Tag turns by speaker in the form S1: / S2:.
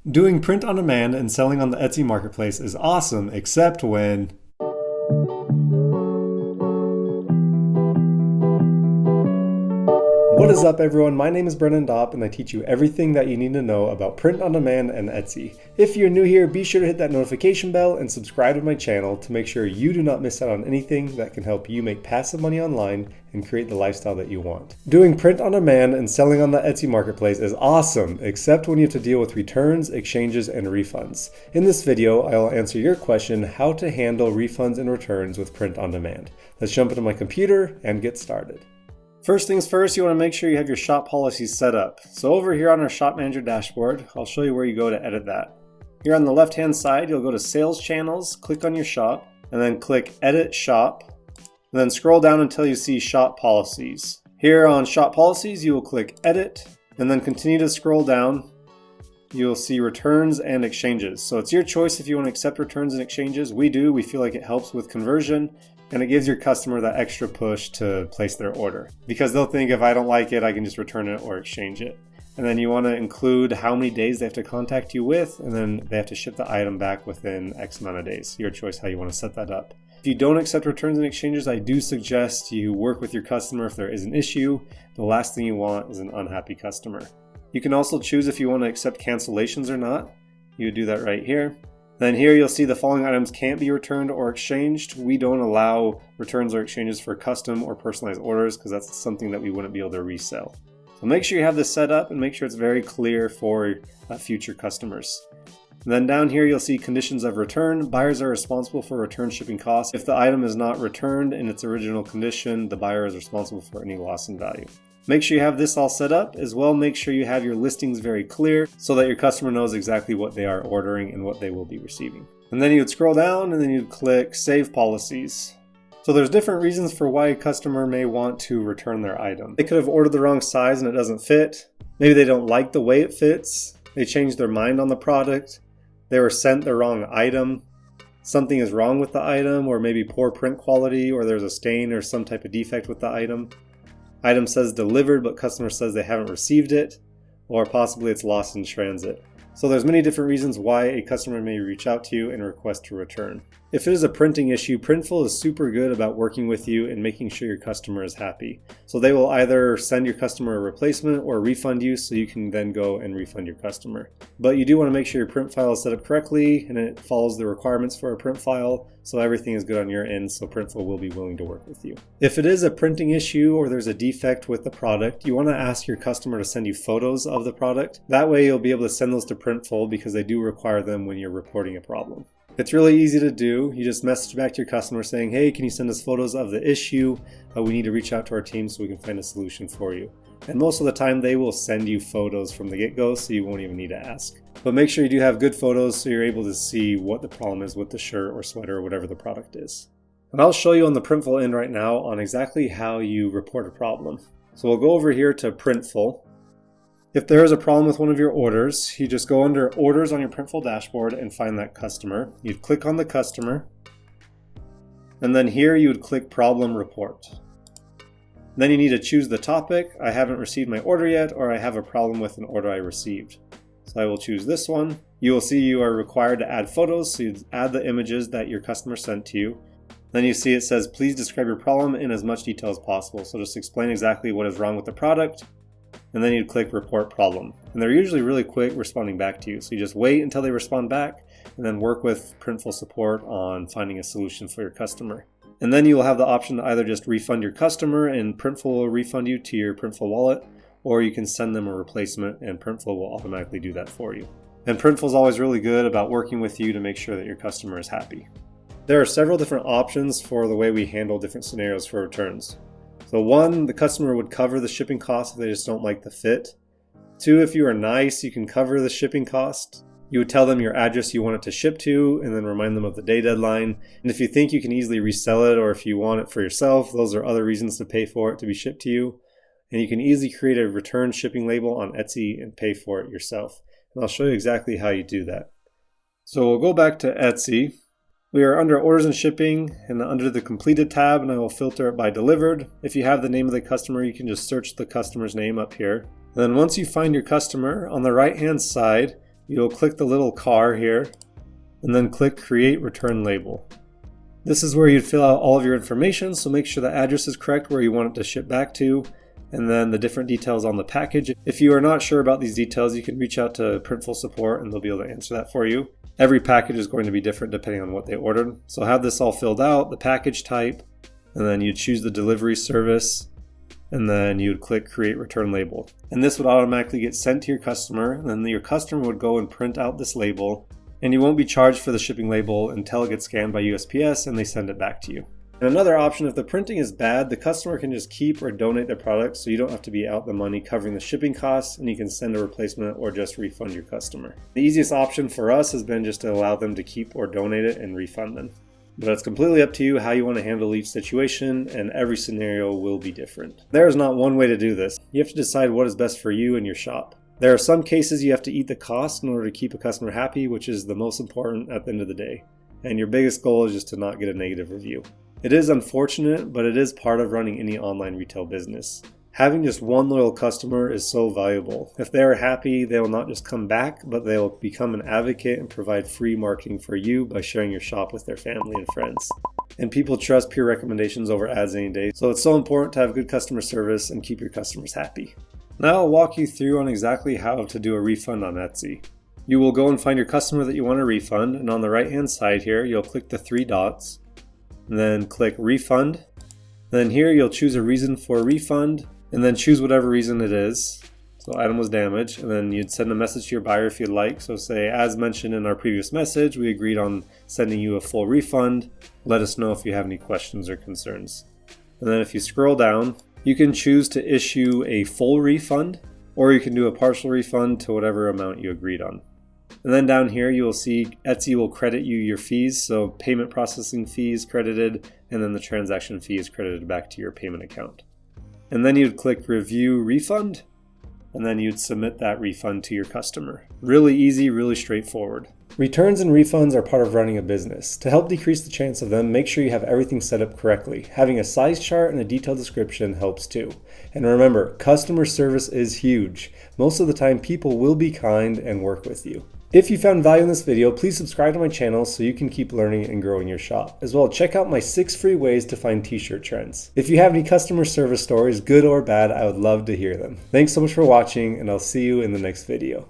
S1: Doing print on demand and selling on the Etsy marketplace is awesome, except when What is up everyone, my name is Brennan Dopp and I teach you everything that you need to know about print on demand and Etsy. If you're new here, be sure to hit that notification bell and subscribe to my channel to make sure you do not miss out on anything that can help you make passive money online and create the lifestyle that you want. Doing print on demand and selling on the Etsy marketplace is awesome, except when you have to deal with returns, exchanges, and refunds. In this video, I will answer your question, how to handle refunds and returns with print on demand. Let's jump into my computer and get started. First things first, you want to make sure you have your shop policies set up. So over here on our Shop Manager dashboard, I'll show you where you go to edit that. Here on the left-hand side, you'll go to Sales Channels, click on your shop, and then click Edit Shop, and then scroll down until you see Shop Policies. Here on Shop Policies, you will click Edit, and then continue to scroll down. You'll see Returns and Exchanges. So it's your choice if you want to accept returns and exchanges. We do. We feel like it helps with conversion. And it gives your customer that extra push to place their order. Because they'll think if I don't like it, I can just return it or exchange it. And then you want to include how many days they have to contact you with, and then they have to ship the item back within X amount of days. Your choice how you want to set that up. If you don't accept returns and exchanges, I do suggest you work with your customer if there is an issue. The last thing you want is an unhappy customer. You can also choose if you want to accept cancellations or not. You would do that right here. Then here you'll see the following items can't be returned or exchanged. We don't allow returns or exchanges for custom or personalized orders because that's something that we wouldn't be able to resell. So make sure you have this set up and make sure it's very clear for future customers. And then down here you'll see conditions of return. Buyers are responsible for return shipping costs. If the item is not returned in its original condition, the buyer is responsible for any loss in value. Make sure you have this all set up. As well, make sure you have your listings very clear so that your customer knows exactly what they are ordering and what they will be receiving. And then you would scroll down and then you'd click Save Policies. So there's different reasons for why a customer may want to return their item. They could have ordered the wrong size and it doesn't fit. Maybe they don't like the way it fits. They changed their mind on the product. They were sent the wrong item. Something is wrong with the item, or maybe poor print quality, or there's a stain or some type of defect with the item. Item says delivered, but customer says they haven't received it, or possibly it's lost in transit. So there's many different reasons why a customer may reach out to you and request to return. If it is a printing issue, Printful is super good about working with you and making sure your customer is happy. So they will either send your customer a replacement or refund you so you can then go and refund your customer. But you do want to make sure your print file is set up correctly and it follows the requirements for a print file so everything is good on your end, so Printful will be willing to work with you. If it is a printing issue or there's a defect with the product, you want to ask your customer to send you photos of the product. That way you'll be able to send those to Printful because they do require them when you're reporting a problem. It's really easy to do. You just message back to your customer saying, hey, can you send us photos of the issue? We need to reach out to our team so we can find a solution for you. And most of the time they will send you photos from the get-go so you won't even need to ask. But make sure you do have good photos so you're able to see what the problem is with the shirt or sweater or whatever the product is. And I'll show you on the Printful end right now on exactly how you report a problem. So we'll go over here to Printful. If there is a problem with one of your orders, you just go under Orders on your Printful dashboard and find that customer. You'd click on the customer, and then here you would click Problem Report. Then you need to choose the topic. I haven't received my order yet, or I have a problem with an order I received. So I will choose this one. You will see you are required to add photos, so you add the images that your customer sent to you. Then you see it says, please describe your problem in as much detail as possible. So just explain exactly what is wrong with the product. And then you'd click Report Problem. And they're usually really quick responding back to you. So you just wait until they respond back and then work with Printful support on finding a solution for your customer. And then you will have the option to either just refund your customer and Printful will refund you to your Printful wallet, or you can send them a replacement and Printful will automatically do that for you. And Printful is always really good about working with you to make sure that your customer is happy. There are several different options for the way we handle different scenarios for returns. So 1, the customer would cover the shipping cost if they just don't like the fit. 2, if you are nice, you can cover the shipping cost. You would tell them your address you want it to ship to and then remind them of the day deadline. And if you think you can easily resell it or if you want it for yourself, those are other reasons to pay for it to be shipped to you. And you can easily create a return shipping label on Etsy and pay for it yourself. And I'll show you exactly how you do that. So we'll go back to Etsy. We are under Orders and Shipping and under the Completed tab, and I will filter it by Delivered. If you have the name of the customer, you can just search the customer's name up here. And then once you find your customer, on the right hand side, you'll click the little car here and then click Create Return Label. This is where you'd fill out all of your information, so make sure the address is correct where you want it to ship back to, and then the different details on the package. If you are not sure about these details, you can reach out to Printful support and they'll be able to answer that for you. Every package is going to be different depending on what they ordered. So have this all filled out, the package type, and then you'd choose the delivery service, and then you'd click Create Return Label. And this would automatically get sent to your customer, and then your customer would go and print out this label, and you won't be charged for the shipping label until it gets scanned by USPS and they send it back to you. And another option, if the printing is bad, the customer can just keep or donate their product, so you don't have to be out the money covering the shipping costs, and you can send a replacement or just refund your customer. The easiest option for us has been just to allow them to keep or donate it and refund them. But it's completely up to you how you want to handle each situation, and every scenario will be different. There is not one way to do this. You have to decide what is best for you and your shop. There are some cases you have to eat the cost in order to keep a customer happy, which is the most important at the end of the day. And your biggest goal is just to not get a negative review. It is unfortunate, but it is part of running any online retail business. Having just one loyal customer is so valuable. If they're happy, they will not just come back, but they will become an advocate and provide free marketing for you by sharing your shop with their family and friends. And people trust peer recommendations over ads any day, so it's so important to have good customer service and keep your customers happy. Now I'll walk you through on exactly how to do a refund on Etsy. You will go and find your customer that you want to refund, and on the right hand side here, you'll click the three dots, and then click Refund. Then here you'll choose a reason for a refund, and then choose whatever reason it is. So item was damaged, and then you'd send a message to your buyer if you'd like. So say, as mentioned in our previous message, we agreed on sending you a full refund. Let us know if you have any questions or concerns. And then if you scroll down, you can choose to issue a full refund, or you can do a partial refund to whatever amount you agreed on. And then down here you will see Etsy will credit you your fees, so payment processing fees credited, and then the transaction fee is credited back to your payment account. And then you'd click Review Refund, and then you'd submit that refund to your customer. Really easy, really straightforward. Returns and refunds are part of running a business. To help decrease the chance of them, make sure you have everything set up correctly. Having a size chart and a detailed description helps too. And remember, customer service is huge. Most of the time, people will be kind and work with you. If you found value in this video, please subscribe to my channel so you can keep learning and growing your shop. As well, check out my 6 free ways to find t-shirt trends. If you have any customer service stories, good or bad, I would love to hear them. Thanks so much for watching, and I'll see you in the next video.